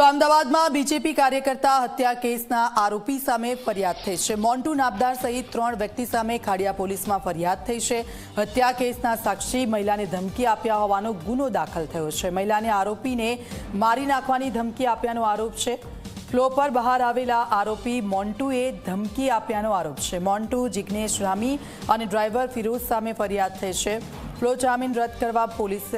તો અમદાવાદમાં બીજેપી કાર્યકર્તા હત્યા કેસના આરોપી સામે ફરિયાદ થઈ છે। મોન્ટુ નાબદાર સહિત 3 વ્યક્તિ સામે ખાડિયા પોલીસમાં ફરિયાદ થઈ છે। હત્યા કેસના સાક્ષી મહિલાને ધમકી આપ્યા હોવાનો ગુનો દાખલ થયો છે। મહિલાને આરોપીને મારી નાખવાની ધમકી આપ્યાનો આરોપ છે। ફ્લો પર બહાર આવેલા આરોપી મોન્ટુએ ધમકી આપ્યાનો આરોપ છે। મોન્ટુ, જિગ્નેશ રામી અને ડ્રાઈવર ફિરોઝ સામે ફરિયાદ થઈ છે। ફ્લો જામીન રદ કરવા પોલીસ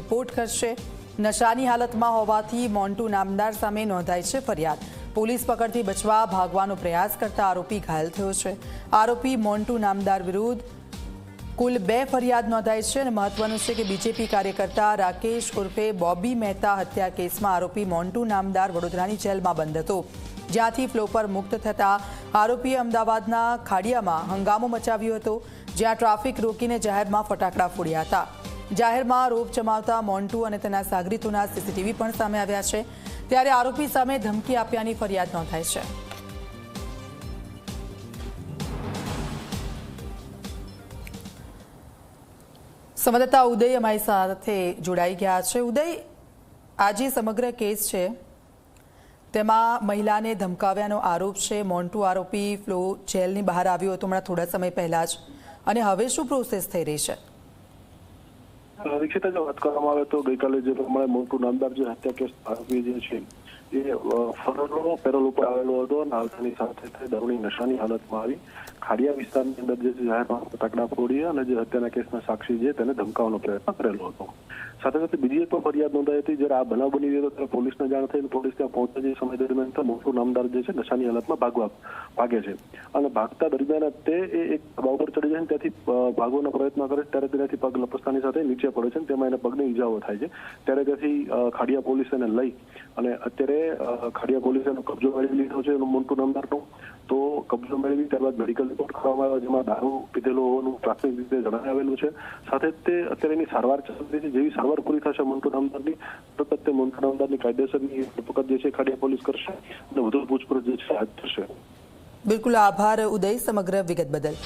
રિપોર્ટ કરશે। નશાની હાલતમાં હોવાથી મોન્ટુ નામદાર સામે નોંધાઈ છે ફરિયાદ। પોલીસ પકડથી બચવા ભાગવાનો પ્રયાસ કરતા આરોપી ઘાયલ થયો છે। આરોપી મોન્ટુ નામદાર વિરુદ્ધ કુલ 2 ફરિયાદ નોંધાઈ છે અને મહત્વનું છે કે બીજેપી કાર્યકર્તા રાકેશ ઉર્ફે બોબી મહેતા હત્યા કેસમાં આરોપી મોન્ટુ નામદાર વડોદરાની જેલમાં બંધ હતો, જ્યાંથી ફ્લો પર મુક્ત થતા આરોપીએ અમદાવાદના ખાડિયામાં હંગામો મચાવ્યો હતો, જ્યાં ટ્રાફિક રોકીને જાહેરમાં ફટાકડા ફોડ્યા હતા। જાહેરમાં રોપ જમાવતા મોન્ટુ અને તેના સાગરીતોના સીસીટીવી પણ સામે આવ્યા છે। ત્યારે આરોપી સામે ધમકી આપ્યાની ફરિયાદ નોંધાઈ છે। સંવાદદાતા ઉદય અમારી સાથે જોડાઈ ગયા છે। ઉદય, આજે સમગ્ર કેસ છે તેમાં મહિલાને ધમકાવ્યાનો આરોપ છે। મોન્ટુ આરોપી ફ્લો જેલની બહાર આવ્યો હતો હમણાં થોડા સમય પહેલા જ, અને હવે શું પ્રોસેસ થઈ રહી છે? દીક્ષિતા, જો વાત કરવામાં આવે તો ગઈકાલે જે પ્રમાણે મોન્ટુ નામદાર જે હત્યા કેસ આરોપી જે છે એ ફરોનો પેરોલ ઉપર આવેલો હતો અને આવતાની સાથે દારૂની નશાની હાલતમાં આવી ખાડિયા વિસ્તારની અંદર જે જાહેરમાં ફટાકડા ફોડી અને જે હત્યાના કેસના સાક્ષી છે તેને ધમકાવવાનો પ્રયત્ન કરેલો હતો। સાથે સાથે બીજી એક પણ ફરિયાદ નોંધાઈ હતી। જ્યારે આ બનાવ બની ગયો ત્યારે પોલીસને જાણ થઈ, પોલીસ ત્યાં પહોંચતા જે સમય દરમિયાન મોન્ટુ નામદાર જે છે નશાની હાલતમાં ભાગે છે અને ભાગતા દરમિયાન તે એક ધાબા ઉપર ચડી જાય ત્યાંથી ભાગવાનો પ્રયત્ન કરે ત્યારે તેનાથી પગ લપસતાની સાથે નીચે પડે છે, તેમાં એને પગને ઈજાઓ થાય છે। ત્યારે ત્યાંથી ખાડિયા પોલીસ એને લઈ અને અત્યારે ખાડિયા પોલીસે એનો કબજો મેળવી લીધો છે મોન્ટુ નામદારનો। તો કબજો મેળવી ત્યારબાદ મેડિકલ રિપોર્ટ કરવામાં આવ્યો, જેમાં દારૂ પીધેલો હોવાનું પ્રાથમિક રીતે જણાવી આવેલું છે। સાથે તે અત્યારે એની સારવાર ચાલી રહી છે। જેવી સારવાર પૂરી થશે મોન્ટુ નામદારની તરત તે મોન્ટુ નામદારની કાયદેસરની ધરપકડ જે છે ખાડિયા પોલીસ કરશે અને વધુ પૂછપરછ જે છે હાથ ધરશે। બિલકુલ, આભાર ઉદય સમગ્ર વિગત બદલ।